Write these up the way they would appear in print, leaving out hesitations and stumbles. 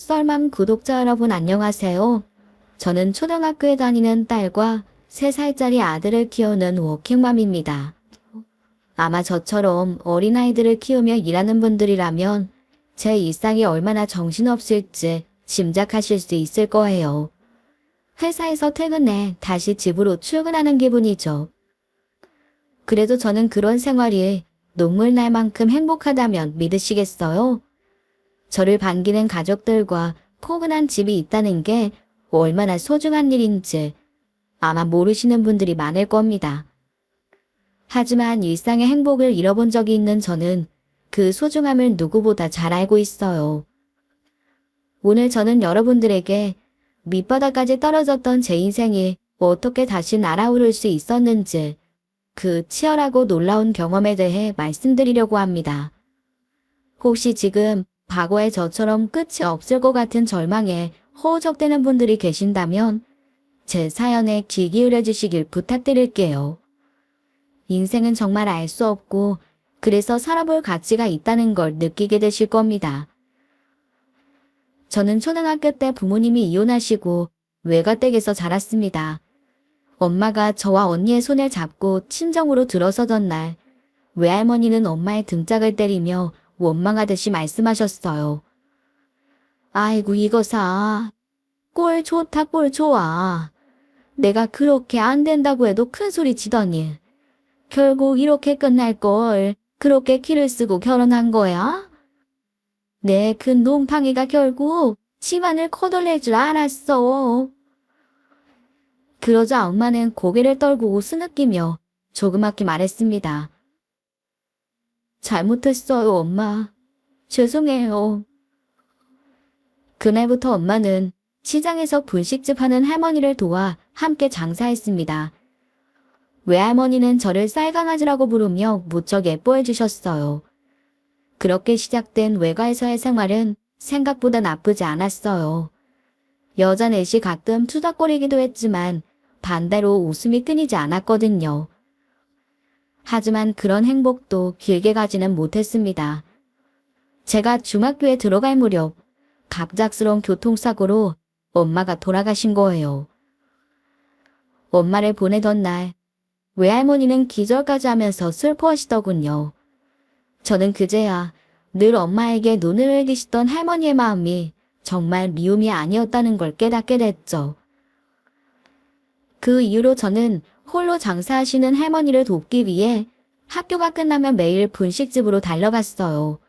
썰맘 구독자 여러분 안녕하세요. 저는 초등학교에 다니는 딸과 3살짜리 아들을 키우는 워킹맘입니다. 아마 저처럼 어린아이들을 키우며 일하는 분들이라면 제 일상이 얼마나 정신없을지 짐작하실 수 있을 거예요. 회사에서 퇴근해 다시 집으로 출근하는 기분이죠. 그래도 저는 그런 생활이 눈물 날 만큼 행복하다면 믿으시겠어요? 저를 반기는 가족들과 포근한 집이 있다는 게 얼마나 소중한 일인지 아마 모르시는 분들이 많을 겁니다. 하지만 일상의 행복을 잃어본 적이 있는 저는 그 소중함을 누구보다 잘 알고 있어요. 오늘 저는 여러분들에게 밑바닥까지 떨어졌던 제 인생이 어떻게 다시 날아오를 수 있었는지 그 치열하고 놀라운 경험에 대해 말씀드리려고 합니다. 혹시 지금 과거의 저처럼 끝이 없을 것 같은 절망에 허우적대는 분들이 계신다면 제 사연에 귀 기울여 주시길 부탁드릴게요. 인생은 정말 알 수 없고 그래서 살아볼 가치가 있다는 걸 느끼게 되실 겁니다. 저는 초등학교 때 부모님이 이혼하시고 외가댁에서 자랐습니다. 엄마가 저와 언니의 손을 잡고 친정으로 들어서던 날 외할머니는 엄마의 등짝을 때리며 원망하듯이 말씀하셨어요. 아이고 이거사. 꼴 좋다 꼴 좋아. 내가 그렇게 안 된다고 해도 큰 소리 치더니 결국 이렇게 끝날 걸 그렇게 키를 쓰고 결혼한 거야? 내 큰 놈팡이가 결국 집안을 거덜낼 줄 알았어. 그러자 엄마는 고개를 떨고 웃으느끼며 조그맣게 말했습니다. 잘못했어요, 엄마. 죄송해요. 그날부터 엄마는 시장에서 분식집 하는 할머니를 도와 함께 장사했습니다. 외할머니는 저를 쌀강아지라고 부르며 무척 예뻐해 주셨어요. 그렇게 시작된 외가에서의 생활은 생각보다 나쁘지 않았어요. 여자 넷이 가끔 투닥거리기도 했지만 반대로 웃음이 끊이지 않았거든요. 하지만 그런 행복도 길게 가지는 못했습니다. 제가 중학교에 들어갈 무렵 갑작스러운 교통사고로 엄마가 돌아가신 거예요. 엄마를 보내던 날 외할머니는 기절까지 하면서 슬퍼하시더군요. 저는 그제야 늘 엄마에게 눈을 흘기시던 할머니의 마음이 정말 미움이 아니었다는 걸 깨닫게 됐죠. 그 이후로 저는 홀로 장사하시는 할머니를 돕기 위해 학교가 끝나면 매일 분식집으로 달려갔어요.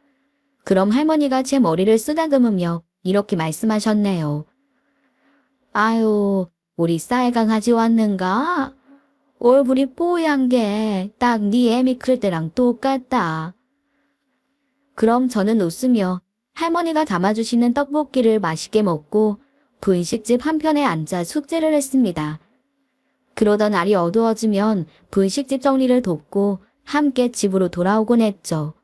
그럼 할머니가 제 머리를 쓰다듬으며 이렇게 말씀하셨네요. 아유, 우리 쌀강아지 왔는가? 얼굴이 뽀얀 게 딱 네 애미 클 때랑 똑같다. 그럼 저는 웃으며 할머니가 담아주시는 떡볶이를 맛있게 먹고 분식집 한편에 앉아 숙제를 했습니다. 그러던 날이 어두워지면 분식집 정리를 돕고 함께 집으로 돌아오곤 했죠.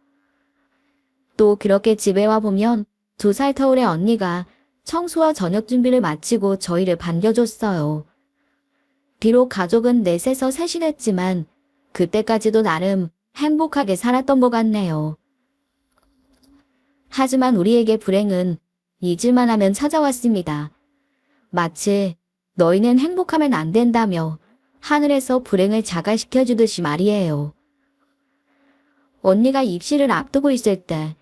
또 그렇게 집에 와보면 2살 터울의 언니가 청소와 저녁 준비를 마치고 저희를 반겨줬어요. 비록 가족은 넷에서 셋이 됐지만 그때까지도 나름 행복하게 살았던 것 같네요. 하지만 우리에게 불행은 잊을만 하면 찾아왔습니다. 마치 너희는 행복하면 안 된다며 하늘에서 불행을 자가시켜주듯이 말이에요. 언니가 입시를 앞두고 있을 때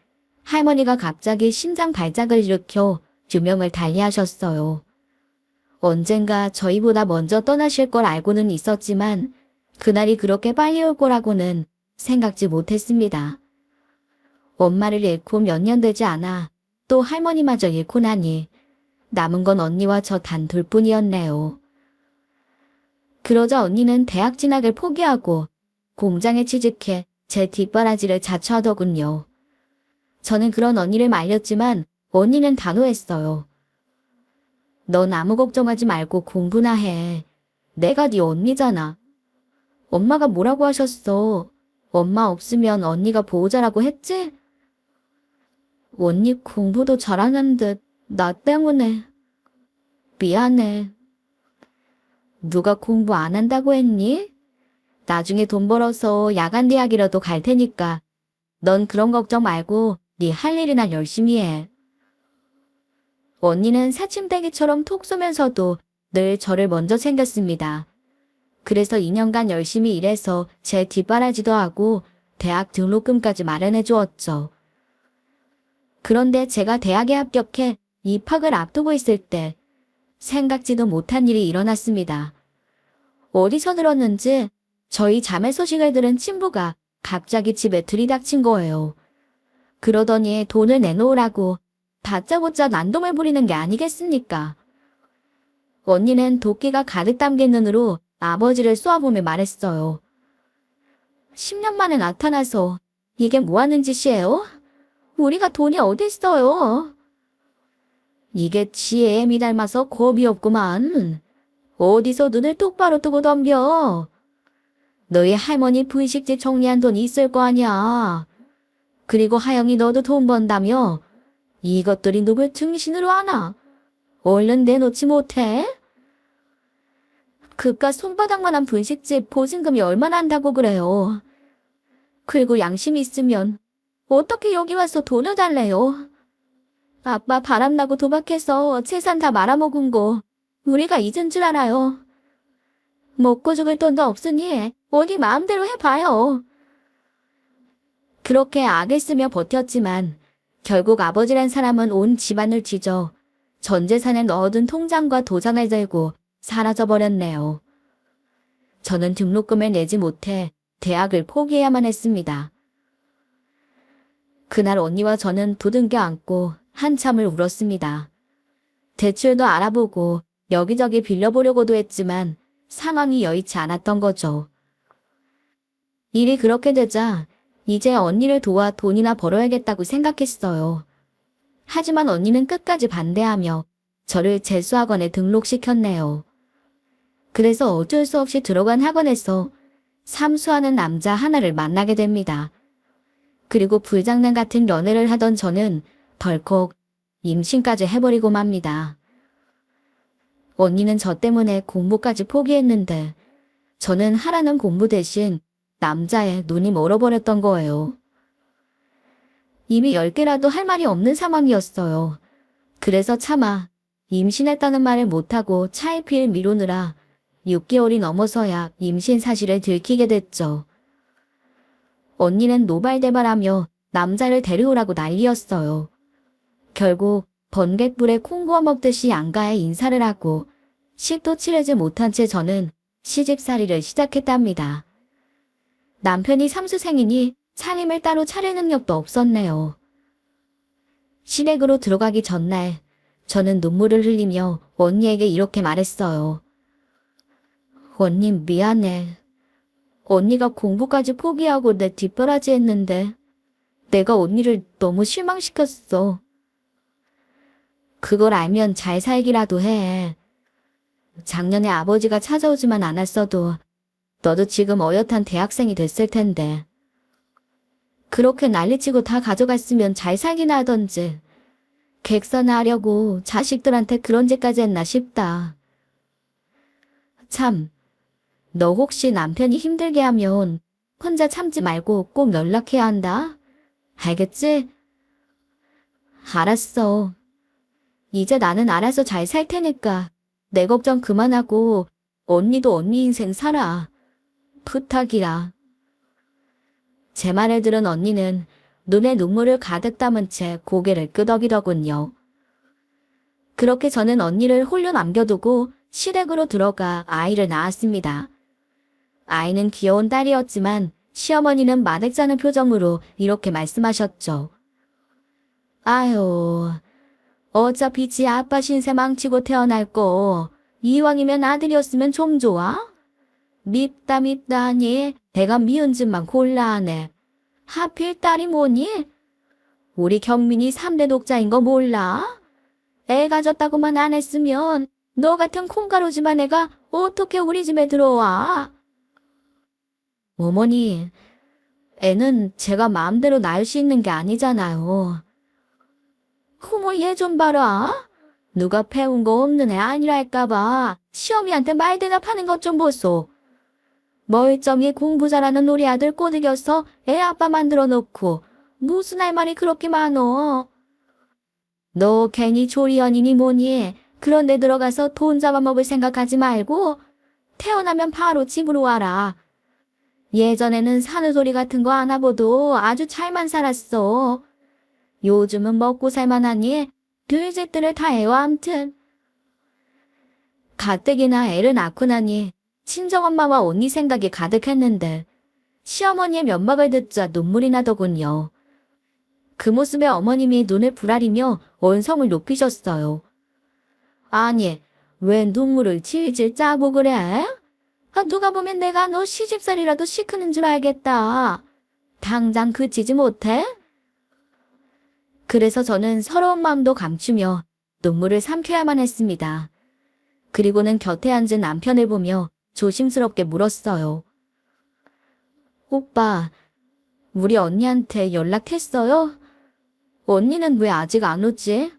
할머니가 갑자기 심장 발작을 일으켜 유명을 달리하셨어요. 언젠가 저희보다 먼저 떠나실 걸 알고는 있었지만 그날이 그렇게 빨리 올 거라고는 생각지 못했습니다. 엄마를 잃고 몇 년 되지 않아 또 할머니마저 잃고 나니 남은 건 언니와 저 단 둘뿐이었네요. 그러자 언니는 대학 진학을 포기하고 공장에 취직해 제 뒷바라지를 자처하더군요. 저는 그런 언니를 말렸지만 언니는 단호했어요. 넌 아무 걱정하지 말고 공부나 해. 내가 네 언니잖아. 엄마가 뭐라고 하셨어? 엄마 없으면 언니가 보호자라고 했지? 언니 공부도 잘하는 듯 나 때문에. 미안해. 누가 공부 안 한다고 했니? 나중에 돈 벌어서 야간 대학이라도 갈 테니까 넌 그런 걱정 말고 네 할 일이나 열심히 해. 언니는 사침대기처럼 톡 쏘면서도 늘 저를 먼저 챙겼습니다. 그래서 2년간 열심히 일해서 제 뒷바라지도 하고 대학 등록금까지 마련해 주었죠. 그런데 제가 대학에 합격해 입학을 앞두고 있을 때 생각지도 못한 일이 일어났습니다. 어디서 들었는지 저희 자매 소식을 들은 친부가 갑자기 집에 들이닥친 거예요. 그러더니 돈을 내놓으라고 다짜고짜 난동을 부리는 게 아니겠습니까? 언니는 도끼가 가득 담긴 눈으로 아버지를 쏘아보며 말했어요. 10년 만에 나타나서 이게 뭐 하는 짓이에요? 우리가 돈이 어딨어요? 이게 지혜에 미닮아서 겁이 없구만. 어디서 눈을 똑바로 뜨고 덤벼. 너희 할머니 분식집 정리한 돈이 있을 거 아니야. 그리고 하영이 너도 돈 번다며. 이것들이 누굴 등신으로 하나? 얼른 내놓지 못해? 그깟 손바닥만한 분식집 보증금이 얼마나 한다고 그래요. 그리고 양심 있으면 어떻게 여기 와서 돈을 달래요? 아빠 바람나고 도박해서 재산 다 말아먹은 거 우리가 잊은 줄 알아요. 먹고 죽을 돈도 없으니 어디 마음대로 해봐요. 그렇게 악을 쓰며 버텼지만 결국 아버지란 사람은 온 집안을 뒤져 전 재산을 넣어둔 통장과 도장을 들고 사라져버렸네요. 저는 등록금을 내지 못해 대학을 포기해야만 했습니다. 그날 언니와 저는 부둥켜 안고 한참을 울었습니다. 대출도 알아보고 여기저기 빌려보려고도 했지만 상황이 여의치 않았던 거죠. 일이 그렇게 되자 이제 언니를 도와 돈이나 벌어야겠다고 생각했어요. 하지만 언니는 끝까지 반대하며 저를 재수학원에 등록시켰네요. 그래서 어쩔 수 없이 들어간 학원에서 삼수하는 남자 하나를 만나게 됩니다. 그리고 불장난 같은 연애를 하던 저는 덜컥 임신까지 해버리고 맙니다. 언니는 저 때문에 공부까지 포기했는데 저는 하라는 공부 대신 남자에 눈이 멀어버렸던 거예요. 이미 10개라도 할 말이 없는 상황이었어요. 그래서 차마 임신했다는 말을 못하고 차일피일 미루느라 6개월이 넘어서야 임신 사실을 들키게 됐죠. 언니는 노발대발하며 남자를 데려오라고 난리였어요. 결국 번갯불에 콩 구워 먹듯이 양가에 인사를 하고 식도 치르지 못한 채 저는 시집살이를 시작했답니다. 남편이 삼수생이니 차림을 따로 차릴 능력도 없었네요. 시댁으로 들어가기 전날 저는 눈물을 흘리며 언니에게 이렇게 말했어요. 언니 미안해. 언니가 공부까지 포기하고 내 뒷바라지 했는데 내가 언니를 너무 실망시켰어. 그걸 알면 잘 살기라도 해. 작년에 아버지가 찾아오지만 않았어도 너도 지금 어엿한 대학생이 됐을 텐데. 그렇게 난리치고 다 가져갔으면 잘 살기나 하던지. 객사나 하려고 자식들한테 그런 짓까지 했나 싶다. 참, 너 혹시 남편이 힘들게 하면 혼자 참지 말고 꼭 연락해야 한다. 알겠지? 알았어. 이제 나는 알아서 잘 살 테니까 내 걱정 그만하고 언니도 언니 인생 살아. 부탁이라. 제 말을 들은 언니는 눈에 눈물을 가득 담은 채 고개를 끄덕이더군요. 그렇게 저는 언니를 홀로 남겨두고 시댁으로 들어가 아이를 낳았습니다. 아이는 귀여운 딸이었지만 시어머니는 마득 자는 표정으로 이렇게 말씀하셨죠. 아유, 어차피 지 아빠 신세 망치고 태어날 거 이왕이면 아들이었으면 좀 좋아? 밉다 하니 내가 미운 짓만 골라 하네. 하필 딸이 뭐니? 우리 경민이 3대 독자인 거 몰라? 애 가졌다고만 안 했으면 너 같은 콩가루지만 애가 어떻게 우리 집에 들어와? 어머니, 애는 제가 마음대로 낳을 수 있는 게 아니잖아요. 어머, 얘 좀 봐라. 누가 배운 거 없는 애 아니랄까봐 시어미한테 말 대답하는 것 좀 보소. 멀쩡히 공부 잘하는 우리 아들 꼬드겨서 애 아빠 만들어 놓고 무슨 할 말이 그렇게 많어. 너 괜히 조리연이니 뭐니 그런 데 들어가서 돈 잡아먹을 생각하지 말고 태어나면 바로 집으로 와라. 예전에는 산후조리 같은 거 안 하고도 아주 잘만 살았어. 요즘은 먹고 살만하니 둘째들을 다 해와 암튼. 가뜩이나 애를 낳고 나니 친정엄마와 언니 생각이 가득했는데 시어머니의 면박을 듣자 눈물이 나더군요. 그 모습에 어머님이 눈을 부라리며 언성을 높이셨어요. 아니, 왜 눈물을 질질 짜고 그래? 누가 보면 내가 너 시집살이라도 시키는 줄 알겠다. 당장 그치지 못해? 그래서 저는 서러운 마음도 감추며 눈물을 삼켜야만 했습니다. 그리고는 곁에 앉은 남편을 보며 조심스럽게 물었어요. 오빠, 우리 언니한테 연락했어요? 언니는 왜 아직 안 오지?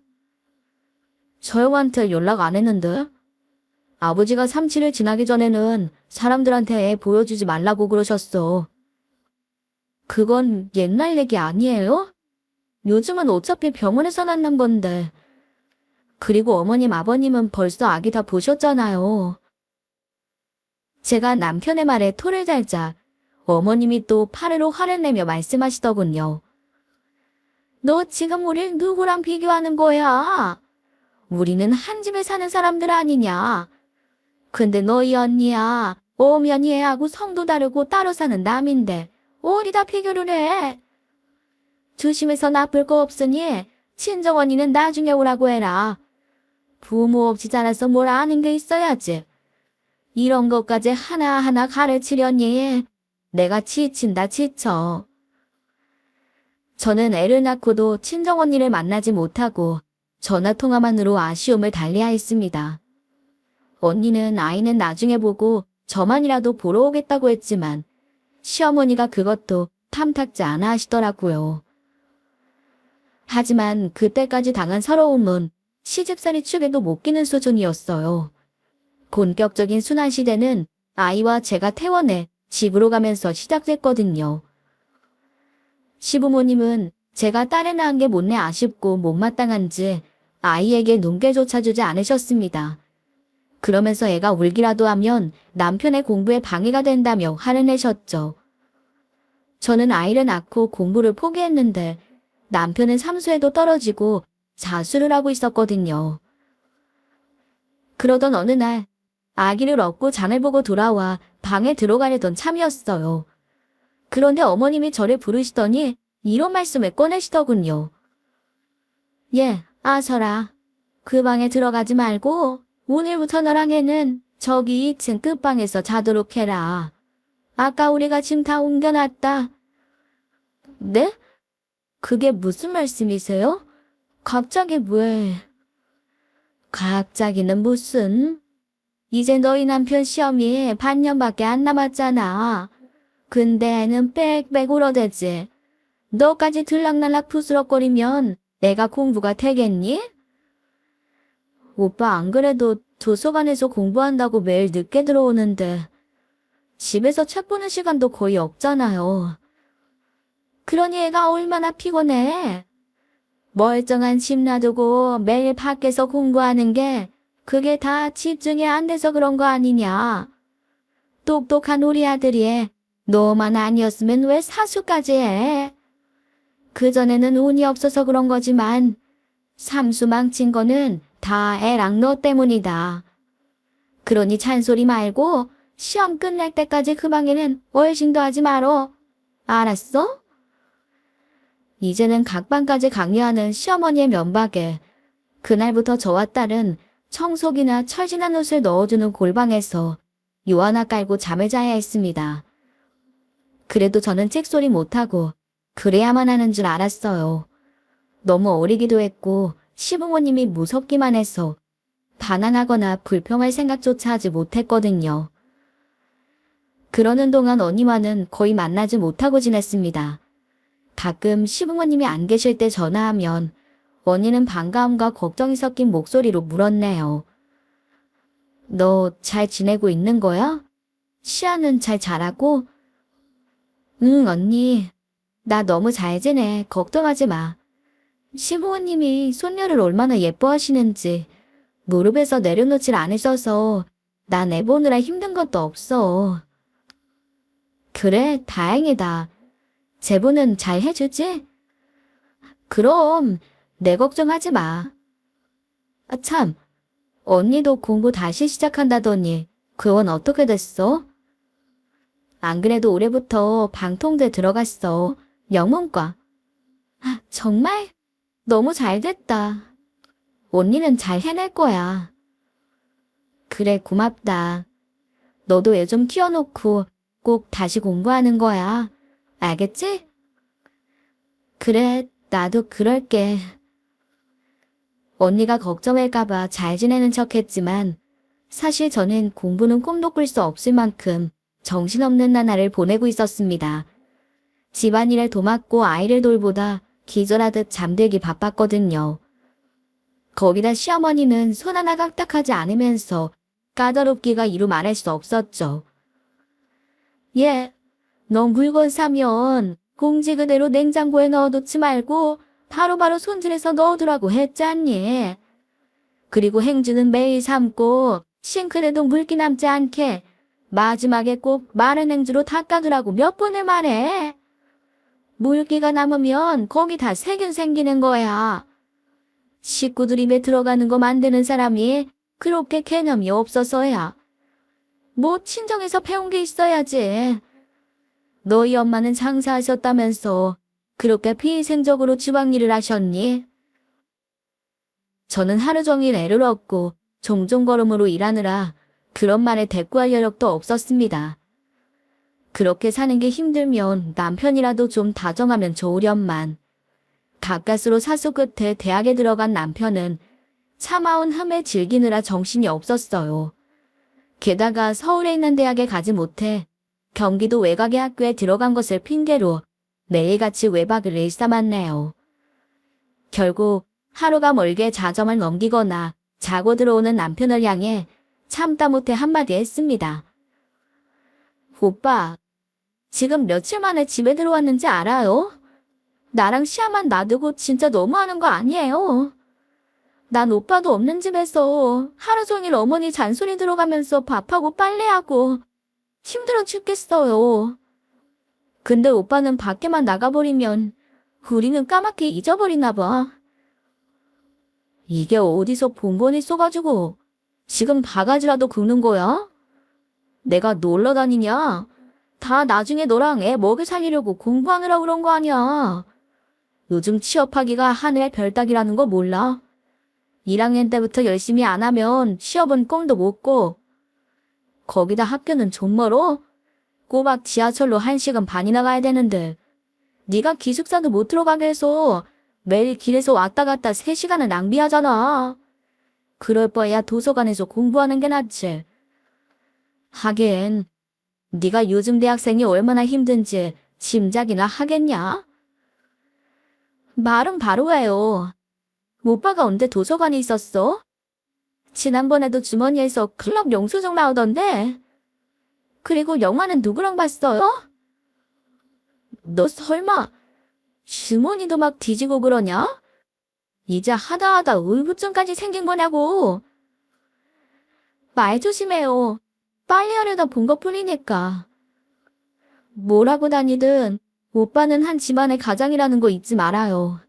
저 형한테 연락 안 했는데? 아버지가 37일 지나기 전에는 사람들한테 애 보여주지 말라고 그러셨어. 그건 옛날 얘기 아니에요? 요즘은 어차피 병원에서 낳는 건데. 그리고 어머님, 아버님은 벌써 아기 다 보셨잖아요. 제가 남편의 말에 토를 달자 어머님이 또 파르르 화를 내며 말씀하시더군요. 너 지금 우릴 누구랑 비교하는 거야? 우리는 한 집에 사는 사람들 아니냐? 근데 너희 언니야, 오면이 애하고 성도 다르고 따로 사는 남인데 어디다 비교를 해? 조심해서 나쁠 거 없으니 친정 언니는 나중에 오라고 해라. 부모 없이 자라서 뭘 아는 게 있어야지. 이런 것까지 하나하나 가르치려니 내가 지친다 지쳐. 저는 애를 낳고도 친정 언니를 만나지 못하고 전화통화만으로 아쉬움을 달래야했습니다. 언니는 아이는 나중에 보고 저만이라도 보러 오겠다고 했지만 시어머니가 그것도 탐탁지 않아 하시더라고요. 하지만 그때까지 당한 서러움은 시집살이 축에도 못 끼는 수준이었어요. 본격적인 순환시대는 아이와 제가 퇴원해 집으로 가면서 시작됐거든요. 시부모님은 제가 딸을 낳은 게 못내 아쉽고 못마땅한지 아이에게 눈길조차 주지 않으셨습니다. 그러면서 애가 울기라도 하면 남편의 공부에 방해가 된다며 화를 내셨죠. 저는 아이를 낳고 공부를 포기했는데 남편은 삼수에도 떨어지고 자수를 하고 있었거든요. 그러던 어느 날 아기를 얻고 장을 보고 돌아와 방에 들어가려던 참이었어요. 그런데 어머님이 저를 부르시더니 이런 말씀을 꺼내시더군요. 예, 아서라. 그 방에 들어가지 말고 오늘부터 너랑 애는 저기 2층 끝방에서 자도록 해라. 아까 우리가 짐 다 옮겨놨다. 네? 그게 무슨 말씀이세요? 갑자기 왜? 갑자기는 무슨? 이제 너희 남편 시험이 반년밖에 안 남았잖아. 근데 애는 빽빽 울어대지. 너까지 들락날락 부스럭거리면 내가 공부가 되겠니? 오빠 안 그래도 도서관에서 공부한다고 매일 늦게 들어오는데 집에서 책 보는 시간도 거의 없잖아요. 그러니 애가 얼마나 피곤해. 멀쩡한 집 놔두고 매일 밖에서 공부하는 게 그게 다 집중이 안 돼서 그런 거 아니냐. 똑똑한 우리 아들이 너만 아니었으면 왜 사수까지 해. 그전에는 운이 없어서 그런 거지만 삼수 망친 거는 다 애랑 너 때문이다. 그러니 잔소리 말고 시험 끝날 때까지 그 방에는 얼씬도 하지 말어. 알았어? 이제는 각방까지 강요하는 시어머니의 면박에 그날부터 저와 딸은 청소기나 철진한 옷을 넣어주는 골방에서 요 하나 깔고 잠을 자야 했습니다. 그래도 저는 찍소리 못하고 그래야만 하는 줄 알았어요. 너무 어리기도 했고 시부모님이 무섭기만 해서 반항하거나 불평할 생각조차 하지 못했거든요. 그러는 동안 언니와는 거의 만나지 못하고 지냈습니다. 가끔 시부모님이 안 계실 때 전화하면 언니는 반가움과 걱정이 섞인 목소리로 물었네요. 너 잘 지내고 있는 거야? 시아는 잘 자라고? 응, 언니. 나 너무 잘 지내. 걱정하지 마. 시부모님이 손녀를 얼마나 예뻐하시는지 무릎에서 내려놓질 않으셔서 나 내보느라 힘든 것도 없어. 그래, 다행이다. 제보는 잘 해주지? 그럼 내 걱정하지 마. 아, 참, 언니도 공부 다시 시작한다더니 그건 어떻게 됐어? 안 그래도 올해부터 방통대 들어갔어. 영문과. 아, 정말? 너무 잘 됐다. 언니는 잘 해낼 거야. 그래, 고맙다. 너도 애 좀 키워놓고 꼭 다시 공부하는 거야. 알겠지? 그래, 나도 그럴게. 언니가 걱정할까봐 잘 지내는 척 했지만 사실 저는 공부는 꿈도 꿀 수 없을 만큼 정신없는 나날을 보내고 있었습니다. 집안일을 도맡고 아이를 돌보다 기절하듯 잠들기 바빴거든요. 거기다 시어머니는 손 하나 까딱하지 않으면서 까다롭기가 이루 말할 수 없었죠. 예, 너 물건 사면 공지 그대로 냉장고에 넣어놓지 말고 바로바로 손질해서 넣어두라고 했잖니. 그리고 행주는 매일 삶고 싱크대도 물기 남지 않게 마지막에 꼭 마른 행주로 닦아두라고 몇 번을 말해. 물기가 남으면 거기 다 세균 생기는 거야. 식구들 입에 들어가는 거 만드는 사람이 그렇게 개념이 없어서야. 뭐 친정에서 배운 게 있어야지. 너희 엄마는 장사하셨다면서 그렇게 비위생적으로 주방일을 하셨니? 저는 하루 종일 애를 얻고 종종 걸음으로 일하느라 그런 말에 대꾸할 여력도 없었습니다. 그렇게 사는 게 힘들면 남편이라도 좀 다정하면 좋으련만. 가까스로 사수 끝에 대학에 들어간 남편은 참아온 흠에 즐기느라 정신이 없었어요. 게다가 서울에 있는 대학에 가지 못해 경기도 외곽의 학교에 들어간 것을 핑계로 매일같이 외박을 일삼았네요. 결국 하루가 멀게 자점을 넘기거나 자고 들어오는 남편을 향해 참다 못해 한마디 했습니다. 오빠, 지금 며칠 만에 집에 들어왔는지 알아요? 나랑 시야만 놔두고 진짜 너무하는 거 아니에요? 난 오빠도 없는 집에서 하루 종일 어머니 잔소리 들어가면서 밥하고 빨래하고 힘들어 죽겠어요. 근데 오빠는 밖에만 나가버리면 우리는 까맣게 잊어버리나 봐. 이게 어디서 봉건이 쏘가지고 지금 바가지라도 긁는 거야? 내가 놀러 다니냐? 다 나중에 너랑 애 먹여 살리려고 공부하느라 그런 거 아니야. 요즘 취업하기가 하늘의 별 따기라는 거 몰라? 1학년 때부터 열심히 안 하면 취업은 꿈도 못 꿔. 거기다 학교는 좀 멀어? 꼬박 지하철로 1시간 반이나 가야 되는데 네가 기숙사도 못 들어가게 해서 매일 길에서 왔다 갔다 3시간을 낭비하잖아. 그럴 바에야 도서관에서 공부하는 게 낫지. 하긴 네가 요즘 대학생이 얼마나 힘든지 짐작이나 하겠냐? 말은 바로 해요. 오빠가 언제 도서관에 있었어? 지난번에도 주머니에서 클럽 영수증 나오던데. 그리고 영화는 누구랑 봤어요? 너 설마 주머니도 막 뒤지고 그러냐? 이제 하다하다 의부증까지 생긴 거냐고. 말 조심해요. 빨리 하려다 본 것뿐이니까. 뭐라고 다니든 오빠는 한 집안의 가장이라는 거 잊지 말아요.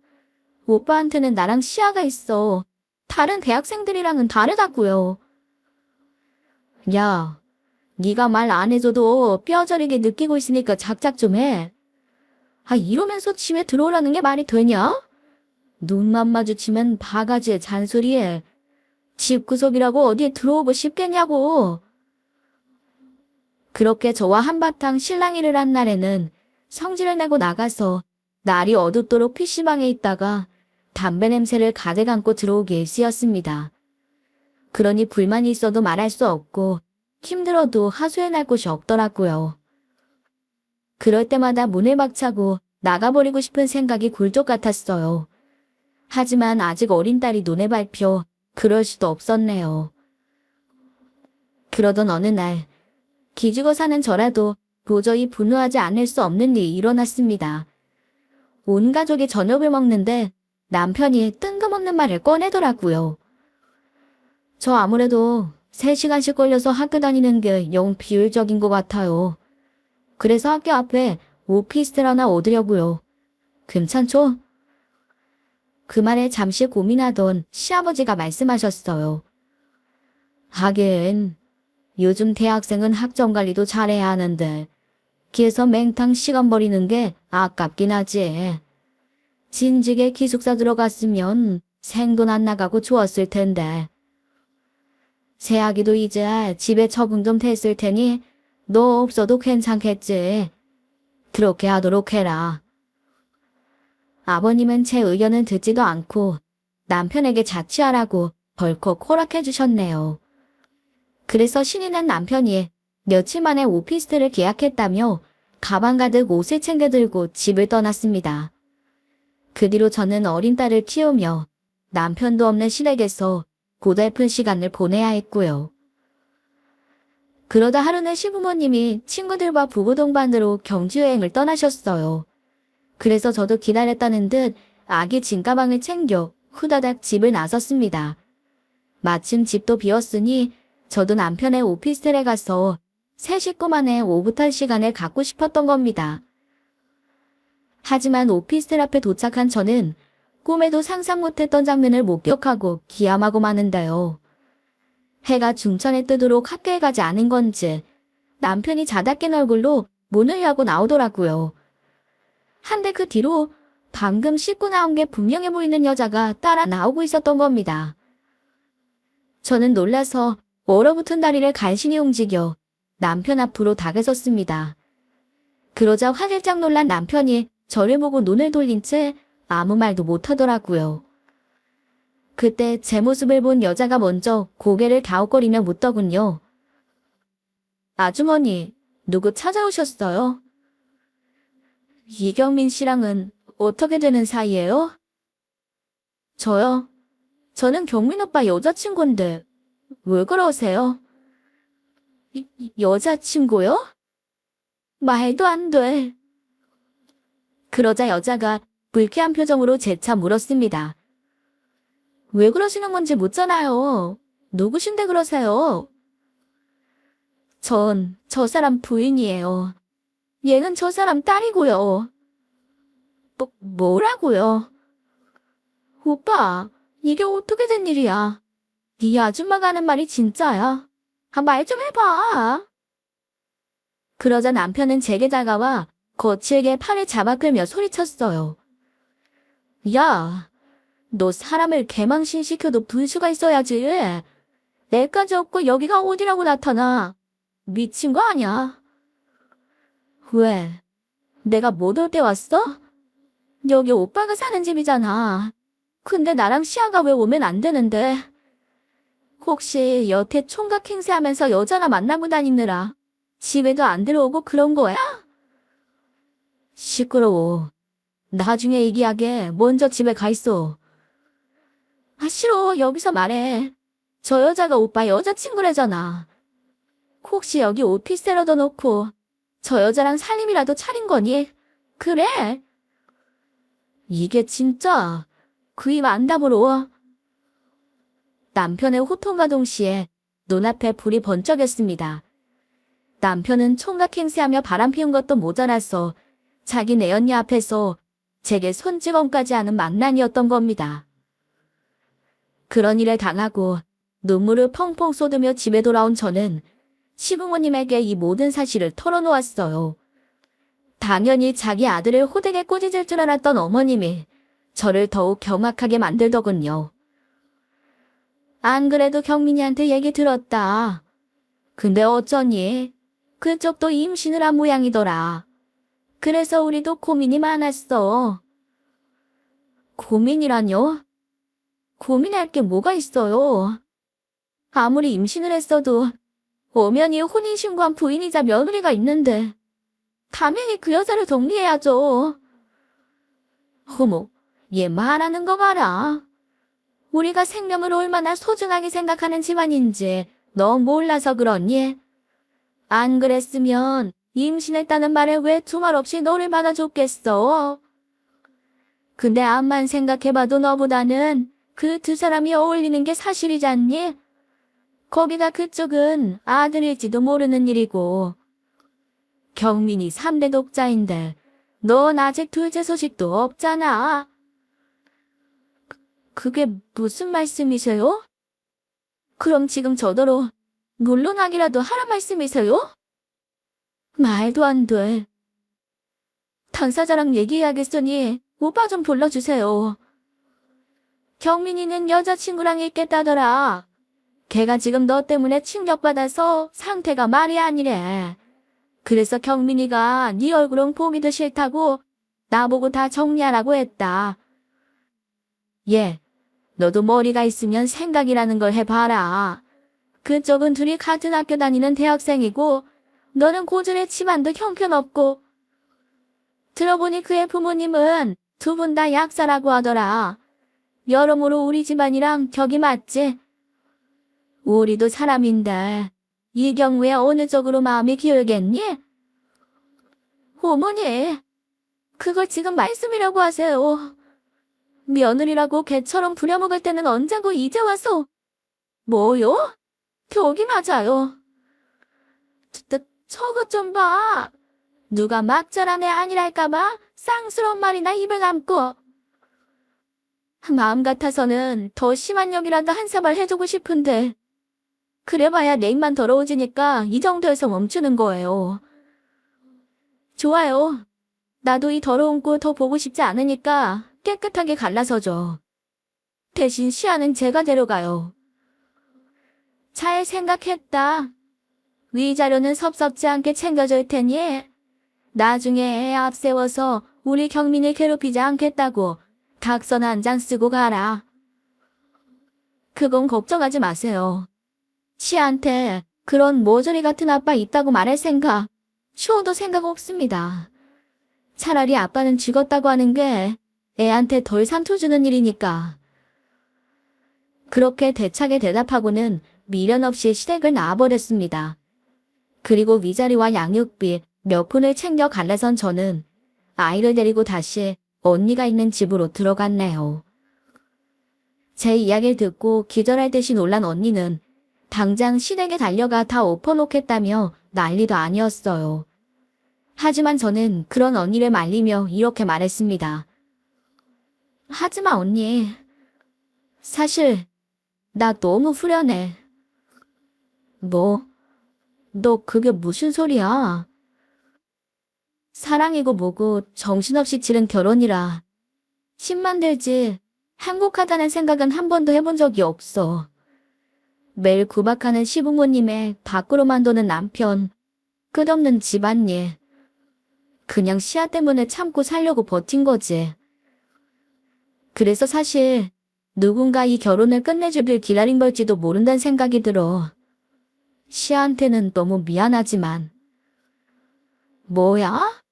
오빠한테는 나랑 시야가 있어. 다른 대학생들이랑은 다르다고요. 야, 네가 말 안 해줘도 뼈저리게 느끼고 있으니까 작작 좀 해. 아, 이러면서 집에 들어오라는 게 말이 되냐? 눈만 마주치면 바가지에 잔소리해. 집구석이라고 어디에 들어오고 싶겠냐고. 그렇게 저와 한바탕 실랑이를 한 날에는 성질을 내고 나가서 날이 어둡도록 PC방에 있다가 담배 냄새를 가득 안고 들어오기 일쑤였습니다. 그러니 불만이 있어도 말할 수 없고 힘들어도 하소연할 곳이 없더라고요. 그럴 때마다 문을 박차고 나가버리고 싶은 생각이 굴뚝 같았어요. 하지만 아직 어린 딸이 눈에 밟혀 그럴 수도 없었네요. 그러던 어느 날 기죽어 사는 저라도 도저히 분노하지 않을 수 없는 일이 일어났습니다. 온 가족이 저녁을 먹는데 남편이 뜬금없는 말을 꺼내더라고요. 저 아무래도 3시간씩 걸려서 학교 다니는 게 영 비효율적인 것 같아요. 그래서 학교 앞에 오피스텔 하나 얻으려고요. 괜찮죠? 그 말에 잠시 고민하던 시아버지가 말씀하셨어요. 하긴 요즘 대학생은 학점 관리도 잘해야 하는데 기에서 맹탕 시간 버리는 게 아깝긴 하지. 진직에 기숙사 들어갔으면 생돈 안 나가고 좋았을 텐데. 새아기도 이제 집에 적응 좀 됐을 테니 너 없어도 괜찮겠지. 그렇게 하도록 해라. 아버님은 제 의견은 듣지도 않고 남편에게 자취하라고 벌컥 허락해 주셨네요. 그래서 신이 난 남편이 며칠 만에 오피스텔을 계약했다며 가방 가득 옷을 챙겨 들고 집을 떠났습니다. 그 뒤로 저는 어린 딸을 키우며 남편도 없는 시댁에서 고달픈 시간을 보내야 했고요. 그러다 하루는 시부모님이 친구들과 부부 동반으로 경주여행을 떠나셨어요. 그래서 저도 기다렸다는 듯 아기 짐가방을 챙겨 후다닥 집을 나섰습니다. 마침 집도 비었으니 저도 남편의 오피스텔에 가서 새 식구만의 오붓한 시간을 갖고 싶었던 겁니다. 하지만 오피스텔 앞에 도착한 저는 꿈에도 상상 못했던 장면을 목격하고 기함하고 마는데요. 해가 중천에 뜨도록 학교에 가지 않은 건지 남편이 자다 깬 얼굴로 문을 열고 나오더라고요. 한데 그 뒤로 방금 씻고 나온 게 분명해 보이는 여자가 따라 나오고 있었던 겁니다. 저는 놀라서 얼어붙은 다리를 간신히 움직여 남편 앞으로 다가섰습니다. 그러자 화들짝 놀란 남편이 저를 보고 눈을 돌린 채 아무 말도 못하더라고요. 그때 제 모습을 본 여자가 먼저 고개를 갸웃거리며 묻더군요. 아주머니, 누구 찾아오셨어요? 이경민 씨랑은 어떻게 되는 사이예요? 저요? 저는 경민 오빠 여자친구인데 왜 그러세요? 여자친구요? 말도 안 돼. 그러자 여자가 불쾌한 표정으로 재차 물었습니다. 왜 그러시는 건지 묻잖아요. 누구신데 그러세요? 전 저 사람 부인이에요. 얘는 저 사람 딸이고요. 뭐라고요? 오빠, 이게 어떻게 된 일이야? 이 아줌마가 하는 말이 진짜야? 말 좀 해봐. 그러자 남편은 제게 다가와 거칠게 팔을 잡아 끌며 소리쳤어요. 야, 너 사람을 개망신시켜도 분수가 있어야지. 내까지 없고 여기가 어디라고 나타나. 미친 거 아니야? 왜? 내가 못 올 때 왔어? 여기 오빠가 사는 집이잖아. 근데 나랑 시아가 왜 오면 안 되는데? 혹시 여태 총각 행세하면서 여자나 만나고 다니느라 집에도 안 들어오고 그런 거야? 시끄러워. 나중에 얘기하게 먼저 집에 가 있어. 싫어. 여기서 말해. 저 여자가 오빠 여자친구래잖아. 혹시 여기 오피스텔 얻어놓고 저 여자랑 살림이라도 차린 거니? 그래? 이게 진짜 그 입 안 다물어. 남편의 호통과 동시에 눈앞에 불이 번쩍였습니다. 남편은 총각 행세하며 바람 피운 것도 모자라서 자기 내언니 앞에서 제게 손찌검까지 하는 망난이었던 겁니다. 그런 일을 당하고 눈물을 펑펑 쏟으며 집에 돌아온 저는 시부모님에게 이 모든 사실을 털어놓았어요. 당연히 자기 아들을 호되게 꼬집을 줄 알았던 어머님이 저를 더욱 경악하게 만들더군요. 안 그래도 경민이한테 얘기 들었다. 근데 어쩌니? 그쪽도 임신을 한 모양이더라. 그래서 우리도 고민이 많았어. 고민이라뇨? 고민할 게 뭐가 있어요? 아무리 임신을 했어도 엄연히 혼인신고한 부인이자 며느리가 있는데 당연히 그 여자를 정리해야죠. 어머, 얘 말하는 거 봐라. 우리가 생명을 얼마나 소중하게 생각하는 집안인지 너 몰라서 그러니? 안 그랬으면 임신했다는 말에 왜 두말 없이 너를 받아줬겠어? 근데 암만 생각해봐도 너보다는 그 두 사람이 어울리는 게 사실이잖니? 거기다 그쪽은 아들일지도 모르는 일이고. 경민이 3대 독자인데 넌 아직 둘째 소식도 없잖아. 그게 무슨 말씀이세요? 그럼 지금 저더러 물러나기라도 하라 말씀이세요? 말도 안 돼. 당사자랑 얘기해야겠으니 오빠 좀 불러주세요. 경민이는 여자친구랑 있겠다더라. 걔가 지금 너 때문에 충격받아서 상태가 말이 아니래. 그래서 경민이가 네 얼굴은 보기도 싫다고 나보고 다 정리하라고 했다. 얘, 너도 머리가 있으면 생각이라는 걸 해봐라. 그쪽은 둘이 같은 학교 다니는 대학생이고 너는 고졸의 집안도 형편없고 들어보니 그의 부모님은 두 분 다 약사라고 하더라. 여러모로 우리 집안이랑 격이 맞지? 우리도 사람인데 이 경우에 어느 쪽으로 마음이 기울겠니? 어머니, 그걸 지금 말씀이라고 하세요. 며느리라고 개처럼 부려먹을 때는 언제고 이제 와서. 뭐요? 격이 맞아요. 저것 좀 봐. 누가 막 자란 애 아니랄까봐 쌍스러운 말이나 입을 감고. 마음 같아서는 더 심한 욕이라도 한 사발 해주고 싶은데 그래봐야 내 입만 더러워지니까 이 정도에서 멈추는 거예요. 좋아요. 나도 이 더러운 꼴 더 보고 싶지 않으니까 깨끗하게 갈라서 줘. 대신 시아는 제가 데려가요. 잘 생각했다. 위자료는 섭섭지 않게 챙겨줄 테니 나중에 애 앞세워서 우리 경민을 괴롭히지 않겠다고 각서 한 장 쓰고 가라. 그건 걱정하지 마세요. 시한테 그런 모조리 같은 아빠 있다고 말할 생각, 추워도 생각 없습니다. 차라리 아빠는 죽었다고 하는 게 애한테 덜 상처 주는 일이니까. 그렇게 대차게 대답하고는 미련 없이 시댁을 나와버렸습니다. 그리고 위자료와 양육비 몇 푼을 챙겨 갈라선 저는 아이를 데리고 다시 언니가 있는 집으로 들어갔네요. 제 이야기를 듣고 기절할 듯이 놀란 언니는 당장 시댁에 달려가 다 엎어놓겠다며 난리도 아니었어요. 하지만 저는 그런 언니를 말리며 이렇게 말했습니다. 하지마 언니. 사실 나 너무 후련해. 뭐? 너 그게 무슨 소리야? 사랑이고 뭐고 정신없이 치른 결혼이라. 힘만 들지 행복하다는 생각은 한 번도 해본 적이 없어. 매일 구박하는 시부모님의 밖으로만 도는 남편, 끝없는 집안일. 그냥 시아 때문에 참고 살려고 버틴 거지. 그래서 사실 누군가 이 결혼을 끝내주길 기다린 걸지도 모른다는 생각이 들어. 시아한테는 너무 미안하지만. 뭐야?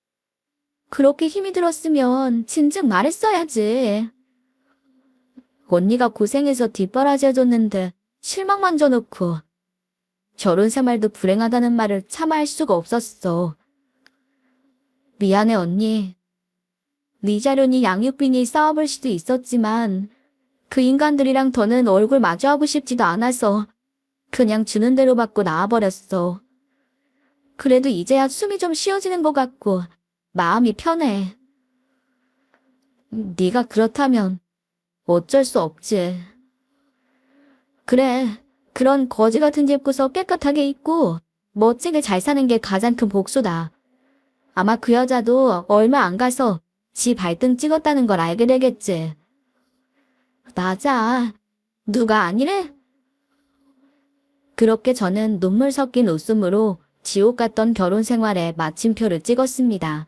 그렇게 힘이 들었으면 진즉 말했어야지. 언니가 고생해서 뒷바라지 해줬는데 실망만 줘놓고 결혼 생활도 불행하다는 말을 차마 할 수가 없었어. 미안해 언니. 위자료니 양육비니 싸워볼 수도 있었지만 그 인간들이랑 더는 얼굴 마주하고 싶지도 않아서 그냥 주는 대로 받고 나와버렸어. 그래도 이제야 숨이 좀 쉬어지는 것 같고 마음이 편해. 네가 그렇다면 어쩔 수 없지. 그래, 그런 거지 같은 집구석 깨끗하게 입고 멋지게 잘 사는 게 가장 큰 복수다. 아마 그 여자도 얼마 안 가서 지 발등 찍었다는 걸 알게 되겠지. 맞아. 누가 아니래? 그렇게 저는 눈물 섞인 웃음으로 지옥 같던 결혼 생활에 마침표를 찍었습니다.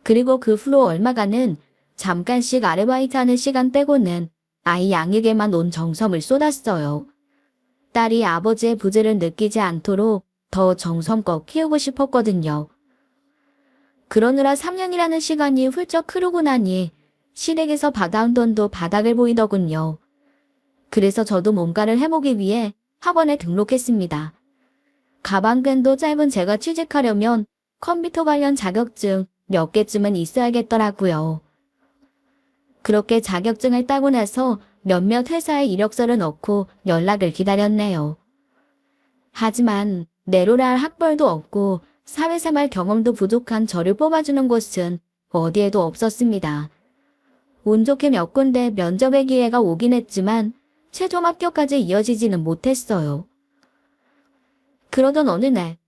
그리고 그 후로 얼마간은 잠깐씩 아르바이트하는 시간 빼고는 아이 양육에만 온 정성을 쏟았어요. 딸이 아버지의 부재를 느끼지 않도록 더 정성껏 키우고 싶었거든요. 그러느라 3년이라는 시간이 훌쩍 흐르고 나니 시댁에서 받아온 돈도 바닥을 보이더군요. 그래서 저도 뭔가를 해보기 위해 학원에 등록했습니다. 가방끈도 짧은 제가 취직하려면 컴퓨터 관련 자격증 몇 개쯤은 있어야겠더라고요. 그렇게 자격증을 따고 나서 몇몇 회사에 이력서를 넣고 연락을 기다렸네요. 하지만 내로라 할 학벌도 없고 사회생활 경험도 부족한 저를 뽑아주는 곳은 어디에도 없었습니다. 운 좋게 몇 군데 면접의 기회가 오긴 했지만 최종 합격까지 이어지지는 못했어요. 그러던 어느 날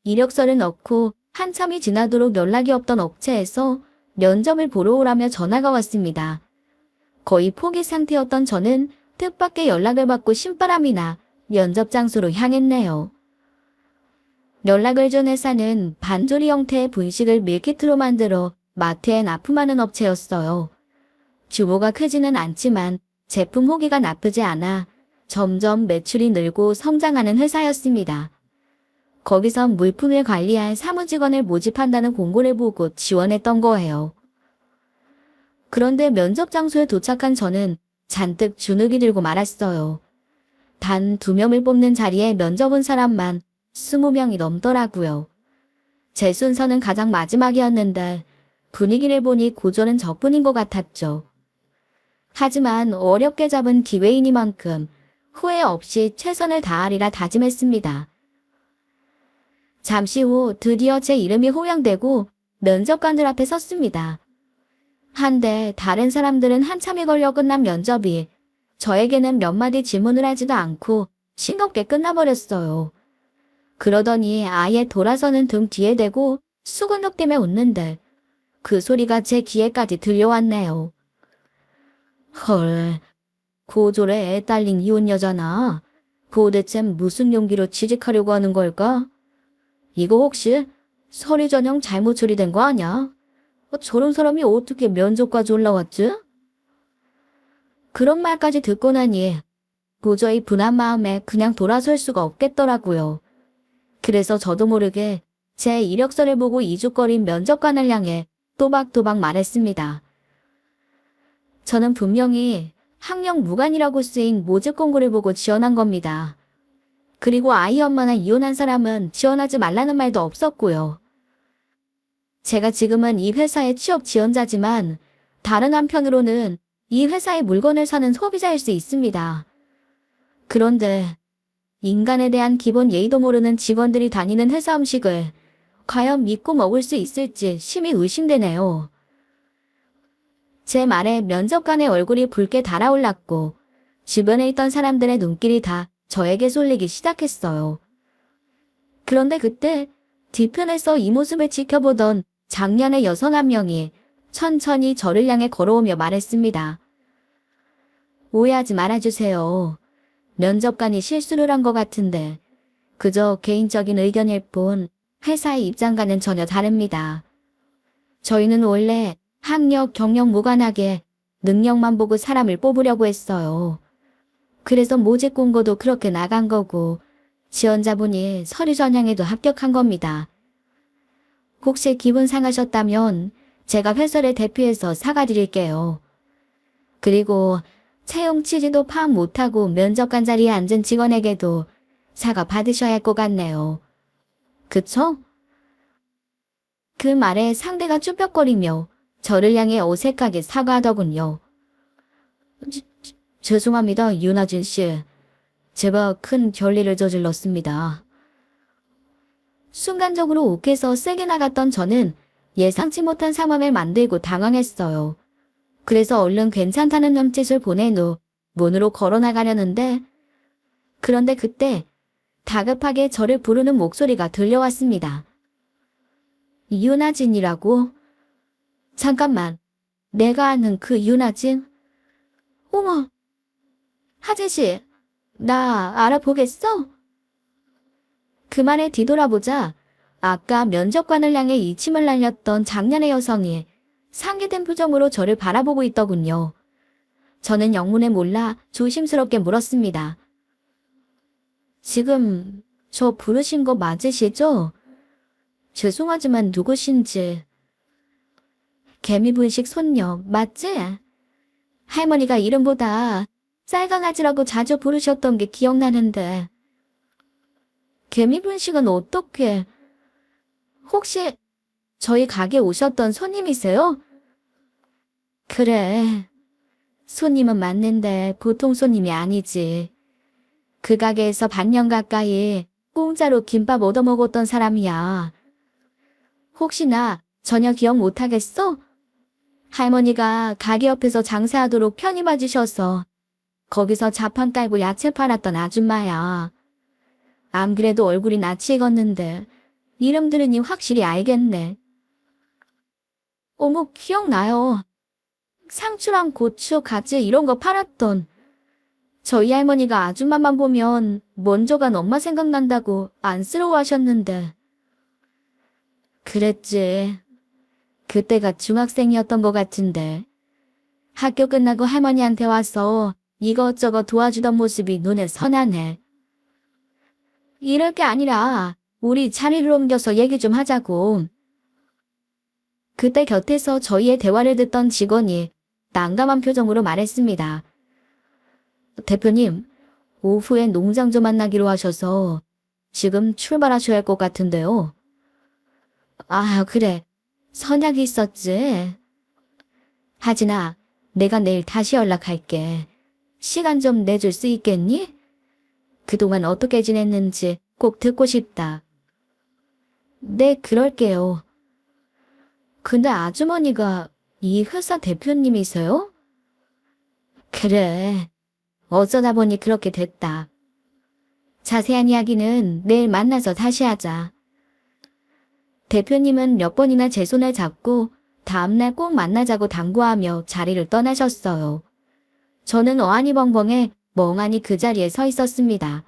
이력서를 넣고 한참이 지나도록 연락이 없던 업체에서 면접을 보러 오라며 전화가 왔습니다. 거의 포기 상태였던 저는 뜻밖의 연락을 받고 신바람이 나 면접 장소로 향했네요. 연락을 준 회사는 반조리 형태의 분식을 밀키트로 만들어 마트에 납품하는 업체였어요. 규모가 크지는 않지만 제품 후기가 나쁘지 않아 점점 매출이 늘고 성장하는 회사였습니다. 거기선 물품을 관리할 사무직원을 모집한다는 공고를 보고 지원했던 거예요. 그런데 면접 장소에 도착한 저는 잔뜩 주눅이 들고 말았어요. 단 2명을 뽑는 자리에 면접 온 사람만 20명이 넘더라고요. 제 순서는 가장 마지막이었는데 분위기를 보니 고졸은 저뿐인 것 같았죠. 하지만 어렵게 잡은 기회이니만큼 후회 없이 최선을 다하리라 다짐했습니다. 잠시 후 드디어 제 이름이 호명되고 면접관들 앞에 섰습니다. 한데 다른 사람들은 한참이 걸려 끝난 면접이 저에게는 몇 마디 질문을 하지도 않고 싱겁게 끝나버렸어요. 그러더니 아예 돌아서는 등 뒤에 대고 수근덕대며 웃는데 그 소리가 제 귀에까지 들려왔네요. 헐, 고졸에 애 딸린 이혼 여자나 도대체 무슨 용기로 취직하려고 하는 걸까? 이거 혹시 서류 전형 잘못 처리된 거 아냐? 저런 사람이 어떻게 면접까지 올라왔지? 그런 말까지 듣고 나니 도저히 분한 마음에 그냥 돌아설 수가 없겠더라고요. 그래서 저도 모르게 제 이력서를 보고 이죽거린 면접관을 향해 또박또박 말했습니다. 저는 분명히 학력 무관이라고 쓰인 모집 공고를 보고 지원한 겁니다. 그리고 아이 엄마나 이혼한 사람은 지원하지 말라는 말도 없었고요. 제가 지금은 이 회사의 취업 지원자지만 다른 한편으로는 이 회사의 물건을 사는 소비자일 수 있습니다. 그런데 인간에 대한 기본 예의도 모르는 직원들이 다니는 회사 음식을 과연 믿고 먹을 수 있을지 심히 의심되네요. 제 말에 면접관의 얼굴이 붉게 달아올랐고 주변에 있던 사람들의 눈길이 다 저에게 쏠리기 시작했어요. 그런데 그때 뒤편에서 이 모습을 지켜보던 장년의 여성 한 명이 천천히 저를 향해 걸어오며 말했습니다. 오해하지 말아주세요. 면접관이 실수를 한 것 같은데 그저 개인적인 의견일 뿐 회사의 입장과는 전혀 다릅니다. 저희는 원래 학력, 경력 무관하게 능력만 보고 사람을 뽑으려고 했어요. 그래서 모집 공고도 그렇게 나간 거고 지원자분이 서류 전형에도 합격한 겁니다. 혹시 기분 상하셨다면 제가 회사를 대표해서 사과드릴게요. 그리고 채용 취지도 파악 못하고 면접관 자리에 앉은 직원에게도 사과 받으셔야 할 것 같네요. 그쵸? 그 말에 상대가 쭈뼛거리며 저를 향해 어색하게 사과하더군요. 죄송합니다, 윤하진 씨. 제가 큰 결례를 저질렀습니다. 순간적으로 욱해서 세게 나갔던 저는 예상치 못한 상황을 만들고 당황했어요. 그래서 얼른 괜찮다는 눈짓을 보낸 후 문으로 걸어나가려는데 그런데 그때 다급하게 저를 부르는 목소리가 들려왔습니다. 윤하진이라고? 잠깐만, 내가 아는 그 윤하진? 어머, 하진 씨, 나 알아보겠어? 그 말에 뒤돌아보자 아까 면접관을 향해 이침을 날렸던 장년의 여성이 상기된 표정으로 저를 바라보고 있더군요. 저는 영문을 몰라 조심스럽게 물었습니다. 지금 저 부르신 거 맞으시죠? 죄송하지만 누구신지. 개미분식 손녀 맞지? 할머니가 이름보다 쌀강아지라고 자주 부르셨던 게 기억나는데. 개미분식은 어떻게? 혹시 저희 가게 오셨던 손님이세요? 그래, 손님은 맞는데 보통 손님이 아니지. 그 가게에서 반년 가까이 공짜로 김밥 얻어먹었던 사람이야. 혹시나 전혀 기억 못하겠어? 할머니가 가게 옆에서 장사하도록 편히 봐주셔서 거기서 자판 깔고 야채 팔았던 아줌마야. 안 그래도 얼굴이 낯이 익었는데 이름 들으니 확실히 알겠네. 어머, 기억나요. 상추랑 고추, 가지 이런 거 팔았던. 저희 할머니가 아줌마만 보면 먼저 간 엄마 생각난다고 안쓰러워하셨는데. 그랬지. 그때가 중학생이었던 것 같은데. 학교 끝나고 할머니한테 와서 이것저것 도와주던 모습이 눈에 선하네. 이럴 게 아니라 우리 자리를 옮겨서 얘기 좀 하자고. 그때 곁에서 저희의 대화를 듣던 직원이 난감한 표정으로 말했습니다. 대표님, 오후에 농장주 만나기로 하셔서 지금 출발하셔야 할 것 같은데요. 아, 그래. 선약이 있었지. 하진아, 내가 내일 다시 연락할게. 시간 좀 내줄 수 있겠니? 그동안 어떻게 지냈는지 꼭 듣고 싶다. 네, 그럴게요. 근데 아주머니가 이 회사 대표님이세요? 그래. 어쩌다 보니 그렇게 됐다. 자세한 이야기는 내일 만나서 다시 하자. 대표님은 몇 번이나 제 손을 잡고 다음날 꼭 만나자고 당부하며 자리를 떠나셨어요. 저는 어안이 벙벙해 멍하니 그 자리에 서 있었습니다.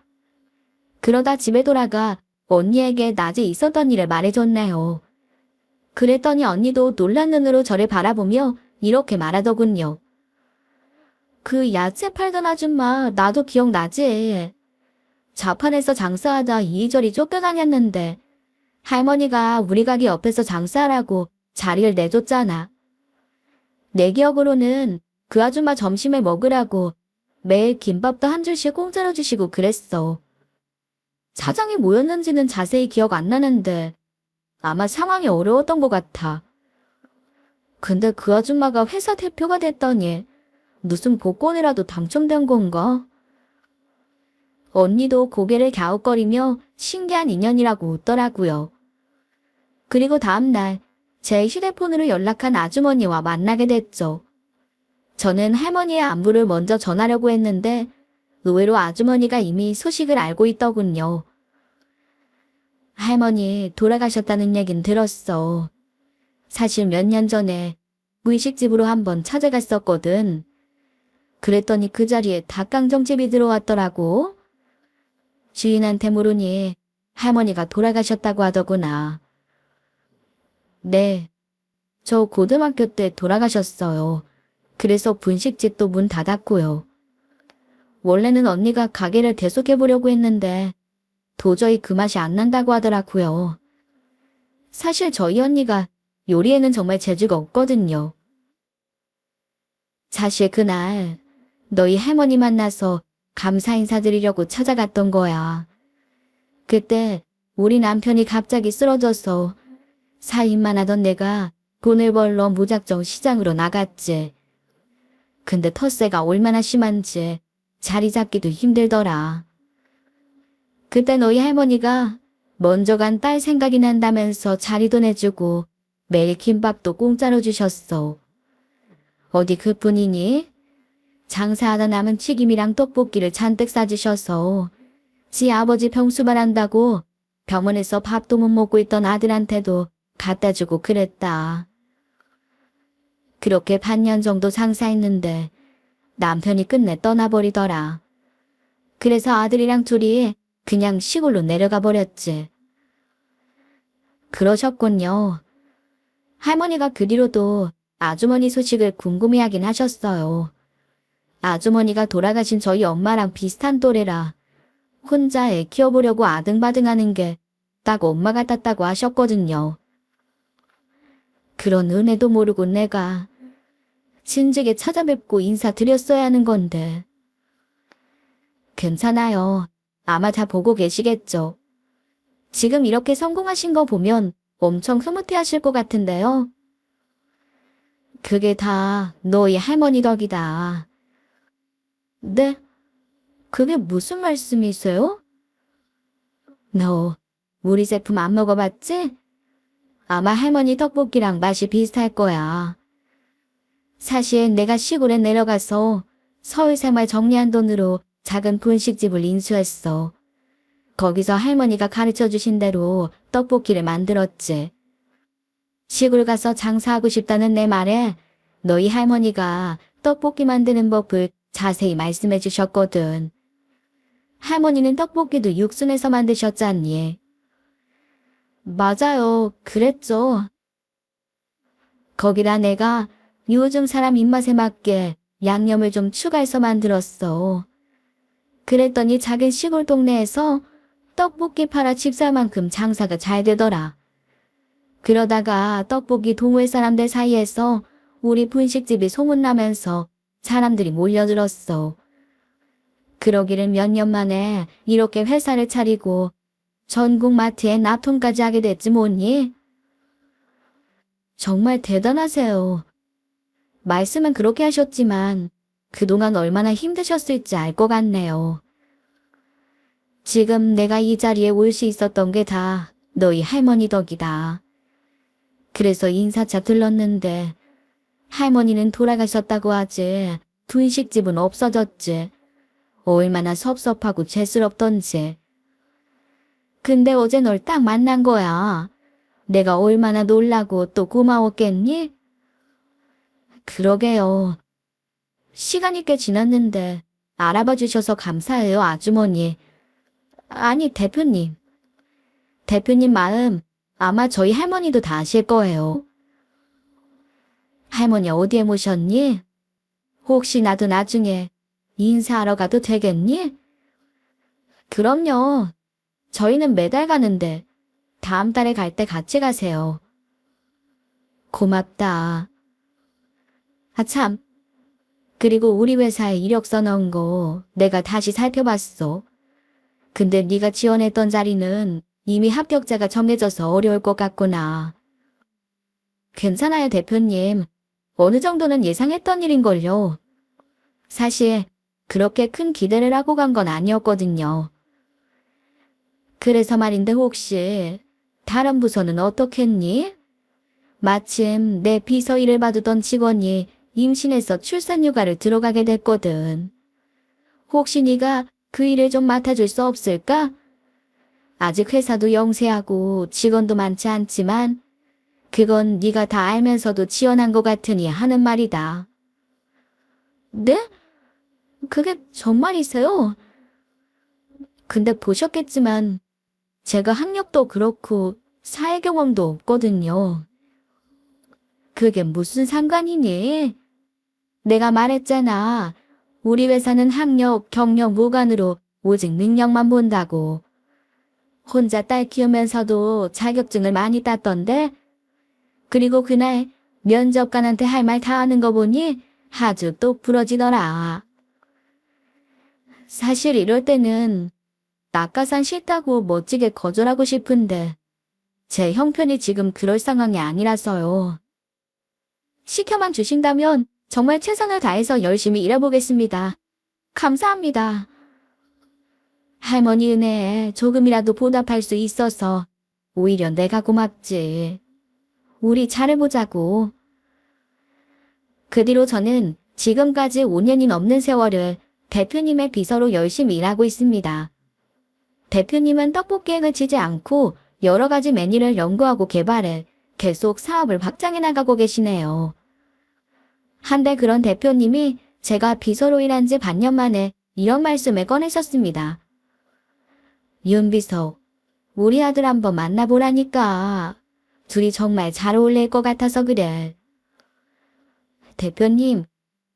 그러다 집에 돌아가 언니에게 낮에 있었던 일을 말해줬네요. 그랬더니 언니도 놀란 눈으로 저를 바라보며 이렇게 말하더군요. 그 야채 팔던 아줌마 나도 기억나지? 자판에서 장사하다 이리저리 쫓겨다녔는데 할머니가 우리 가게 옆에서 장사하라고 자리를 내줬잖아. 내 기억으로는 그 아줌마 점심에 먹으라고 매일 김밥도 한 줄씩 공짜로 주시고 그랬어. 사장이 뭐였는지는 자세히 기억 안 나는데 아마 상황이 어려웠던 것 같아. 근데 그 아줌마가 회사 대표가 됐더니 무슨 복권이라도 당첨된 건가? 언니도 고개를 갸웃거리며 신기한 인연이라고 웃더라고요. 그리고 다음날 제 휴대폰으로 연락한 아주머니와 만나게 됐죠. 저는 할머니의 안부를 먼저 전하려고 했는데 의외로 아주머니가 이미 소식을 알고 있더군요. 할머니 돌아가셨다는 얘긴 들었어. 사실 몇 년 전에 무의식집으로 한번 찾아갔었거든. 그랬더니 그 자리에 닭강정집이 들어왔더라고. 주인한테 물으니 할머니가 돌아가셨다고 하더구나. 네, 저 고등학교 때 돌아가셨어요. 그래서 분식집도 문 닫았고요. 원래는 언니가 가게를 계속해보려고 했는데 도저히 그 맛이 안 난다고 하더라고요. 사실 저희 언니가 요리에는 정말 재주가 없거든요. 사실 그날 너희 할머니 만나서 감사 인사드리려고 찾아갔던 거야. 그때 우리 남편이 갑자기 쓰러져서 살인만 하던 내가 돈을 벌러 무작정 시장으로 나갔지. 근데 텃세가 얼마나 심한지 자리 잡기도 힘들더라. 그때 너희 할머니가 먼저 간 딸 생각이 난다면서 자리도 내주고 매일 김밥도 공짜로 주셨어. 어디 그뿐이니? 장사하다 남은 튀김이랑 떡볶이를 잔뜩 싸주셔서 지 아버지 병수발 한다고 병원에서 밥도 못 먹고 있던 아들한테도 갖다 주고 그랬다. 그렇게 반년 정도 장사했는데 남편이 끝내 떠나버리더라. 그래서 아들이랑 둘이 그냥 시골로 내려가 버렸지. 그러셨군요. 할머니가 그 뒤로도 아주머니 소식을 궁금해하긴 하셨어요. 아주머니가 돌아가신 저희 엄마랑 비슷한 또래라 혼자 애 키워보려고 아등바등하는 게 딱 엄마 같았다고 하셨거든요. 그런 은혜도 모르고 내가 진즉에 찾아뵙고 인사드렸어야 하는 건데. 괜찮아요. 아마 다 보고 계시겠죠. 지금 이렇게 성공하신 거 보면 엄청 흐뭇해하실 것 같은데요. 그게 다 너희 할머니 덕이다. 네? 그게 무슨 말씀이세요? 너 우리 제품 안 먹어봤지? 아마 할머니 떡볶이랑 맛이 비슷할 거야. 사실 내가 시골에 내려가서 서울 생활 정리한 돈으로 작은 분식집을 인수했어. 거기서 할머니가 가르쳐 주신 대로 떡볶이를 만들었지. 시골 가서 장사하고 싶다는 내 말에 너희 할머니가 떡볶이 만드는 법을 자세히 말씀해 주셨거든. 할머니는 떡볶이도 육순에서 만드셨잖니. 맞아요. 그랬죠. 거기다 내가 요즘 사람 입맛에 맞게 양념을 좀 추가해서 만들었어. 그랬더니 작은 시골 동네에서 떡볶이 팔아 집 살 만큼 장사가 잘 되더라. 그러다가 떡볶이 동호회 사람들 사이에서 우리 분식집이 소문나면서 사람들이 몰려들었어. 그러기를 몇 년 만에 이렇게 회사를 차리고 전국 마트에 납품까지 하게 됐지 뭐니? 정말 대단하세요. 말씀은 그렇게 하셨지만 그동안 얼마나 힘드셨을지 알 것 같네요. 지금 내가 이 자리에 올 수 있었던 게 다 너희 할머니 덕이다. 그래서 인사차 들렀는데 할머니는 돌아가셨다고 하지 분식집은 없어졌지. 얼마나 섭섭하고 죄스럽던지. 근데 어제 널 딱 만난 거야. 내가 얼마나 놀라고 또 고마웠겠니? 그러게요. 시간이 꽤 지났는데 알아봐 주셔서 감사해요, 아주머니. 아니, 대표님. 대표님 마음 아마 저희 할머니도 다 아실 거예요. 할머니 어디에 모셨니? 혹시 나도 나중에 인사하러 가도 되겠니? 그럼요. 저희는 매달 가는데 다음 달에 갈 때 같이 가세요. 고맙다. 아 참. 그리고 우리 회사에 이력서 넣은 거 내가 다시 살펴봤어. 근데 네가 지원했던 자리는 이미 합격자가 정해져서 어려울 것 같구나. 괜찮아요, 대표님. 어느 정도는 예상했던 일인걸요. 사실 그렇게 큰 기대를 하고 간 건 아니었거든요. 그래서 말인데 혹시 다른 부서는 어떻겠니? 마침 내 비서 일을 봐두던 직원이 임신해서 출산휴가를 들어가게 됐거든. 혹시 네가 그 일을 좀 맡아줄 수 없을까? 아직 회사도 영세하고 직원도 많지 않지만 그건 네가 다 알면서도 지원한 것 같으니 하는 말이다. 네? 그게 정말이세요? 근데 보셨겠지만 제가 학력도 그렇고 사회 경험도 없거든요. 그게 무슨 상관이니? 내가 말했잖아. 우리 회사는 학력, 경력 무관으로 오직 능력만 본다고. 혼자 딸 키우면서도 자격증을 많이 땄던데? 그리고 그날 면접관한테 할 말 다 하는 거 보니 아주 똑 부러지더라. 사실 이럴 때는 낙하산 싫다고 멋지게 거절하고 싶은데 제 형편이 지금 그럴 상황이 아니라서요. 시켜만 주신다면 정말 최선을 다해서 열심히 일해보겠습니다. 감사합니다. 할머니 은혜에 조금이라도 보답할 수 있어서 오히려 내가 고맙지. 우리 잘해보자고. 그 뒤로 저는 지금까지 5년이 넘는 세월을 대표님의 비서로 열심히 일하고 있습니다. 대표님은 떡볶이에 그치지 않고 여러 가지 메뉴를 연구하고 개발해 계속 사업을 확장해 나가고 계시네요. 한데 그런 대표님이 제가 비서로 일한 지 반년 만에 이런 말씀을 꺼내셨습니다. 윤 비서, 우리 아들 한번 만나보라니까. 둘이 정말 잘 어울릴 것 같아서 그래. 대표님,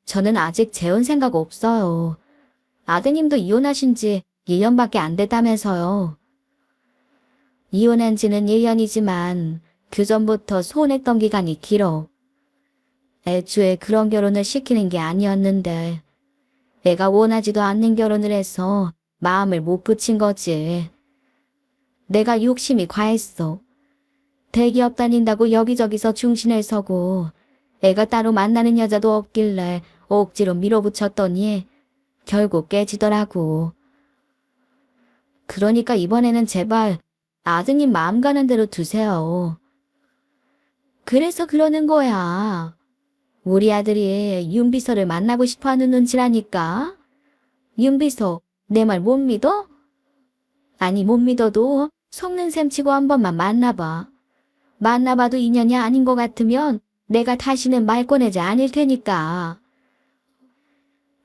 저는 아직 재혼 생각 없어요. 아드님도 이혼하신 지 1년밖에 안 됐다면서요. 이혼한 지는 1년이지만 그 전부터 소원했던 기간이 길어. 애초에 그런 결혼을 시키는 게 아니었는데 애가 원하지도 않는 결혼을 해서 마음을 못 붙인 거지. 내가 욕심이 과했어. 대기업 다닌다고 여기저기서 중신을 서고 애가 따로 만나는 여자도 없길래 억지로 밀어붙였더니 결국 깨지더라고. 그러니까 이번에는 제발 아드님 마음 가는 대로 두세요. 그래서 그러는 거야. 우리 아들이 윤비서를 만나고 싶어 하는 눈치라니까. 윤비서, 내 말 못 믿어? 아니, 못 믿어도 속는 셈 치고 한 번만 만나봐. 만나봐도 인연이 아닌 것 같으면 내가 다시는 말 꺼내지 않을 테니까.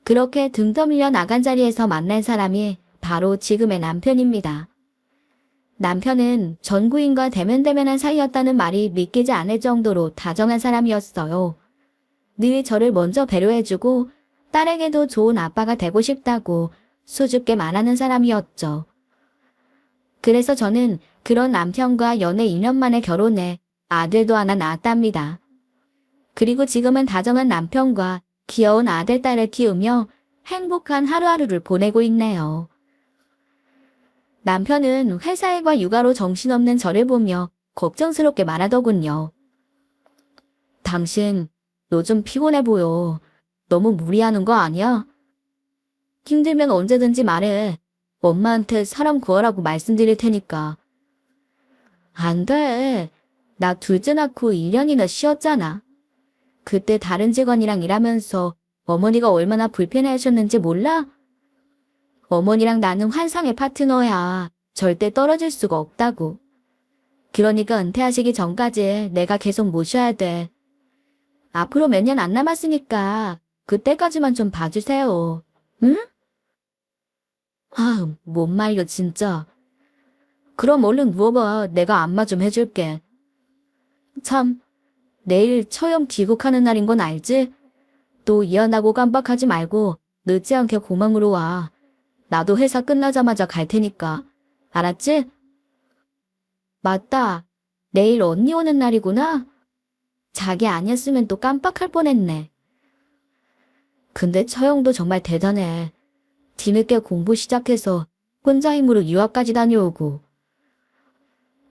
그렇게 등 떠밀려 나간 자리에서 만난 사람이 바로 지금의 남편입니다. 남편은 전구인과 대면대면한 사이였다는 말이 믿기지 않을 정도로 다정한 사람이었어요. 늘 저를 먼저 배려해주고 딸에게도 좋은 아빠가 되고 싶다고 수줍게 말하는 사람이었죠. 그래서 저는 그런 남편과 연애 2년 만에 결혼해 아들도 하나 낳았답니다. 그리고 지금은 다정한 남편과 귀여운 아들, 딸을 키우며 행복한 하루하루를 보내고 있네요. 남편은 회사 일과 육아로 정신없는 저를 보며 걱정스럽게 말하더군요. 당신, 너 좀 피곤해 보여. 너무 무리하는 거 아니야? 힘들면 언제든지 말해. 엄마한테 사람 구하라고 말씀드릴 테니까. 안 돼. 나 둘째 낳고 1년이나 쉬었잖아. 그때 다른 직원이랑 일하면서 어머니가 얼마나 불편해하셨는지 몰라? 어머니랑 나는 환상의 파트너야. 절대 떨어질 수가 없다고. 그러니까 은퇴하시기 전까지 내가 계속 모셔야 돼. 앞으로 몇 년 안 남았으니까 그때까지만 좀 봐주세요. 응? 아, 못 말려 진짜. 그럼 얼른 누워봐. 내가 안마 좀 해줄게. 참, 내일 처형 귀국하는 날인 건 알지? 또 이혼하고 깜빡하지 말고 늦지 않게 공항으로 와. 나도 회사 끝나자마자 갈 테니까. 알았지? 맞다. 내일 언니 오는 날이구나. 자기 아니었으면 또 깜빡할 뻔했네. 근데 처형도 정말 대단해. 뒤늦게 공부 시작해서 혼자 힘으로 유학까지 다녀오고.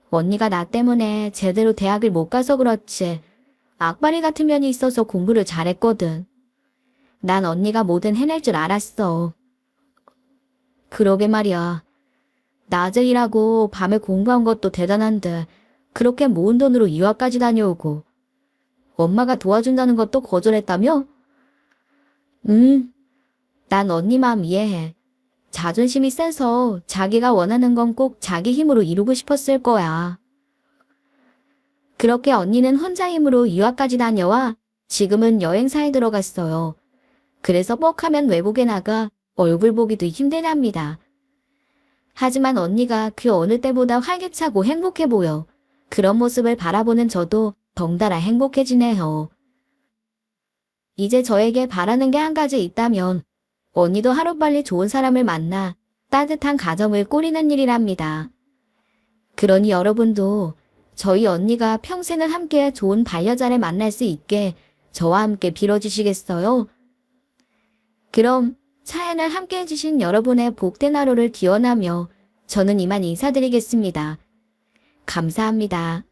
언니가 나 때문에 제대로 대학을 못 가서 그렇지. 악바리 같은 면이 있어서 공부를 잘했거든. 난 언니가 뭐든 해낼 줄 알았어. 그러게 말이야. 낮에 일하고 밤에 공부한 것도 대단한데 그렇게 모은 돈으로 유학까지 다녀오고 엄마가 도와준다는 것도 거절했다며? 난 언니 마음 이해해. 자존심이 세서 자기가 원하는 건 꼭 자기 힘으로 이루고 싶었을 거야. 그렇게 언니는 혼자 힘으로 유학까지 다녀와 지금은 여행사에 들어갔어요. 그래서 뻑하면 외국에 나가 얼굴 보기도 힘들답니다. 하지만 언니가 그 어느 때보다 활기차고 행복해 보여. 그런 모습을 바라보는 저도 덩달아 행복해지네요. 이제 저에게 바라는 게 한 가지 있다면 언니도 하루빨리 좋은 사람을 만나 따뜻한 가정을 꾸리는 일이랍니다. 그러니 여러분도 저희 언니가 평생을 함께 좋은 반려자를 만날 수 있게 저와 함께 빌어주시겠어요? 그럼 사연을 함께 해주신 여러분의 복된 하루를 기원하며 저는 이만 인사드리겠습니다. 감사합니다.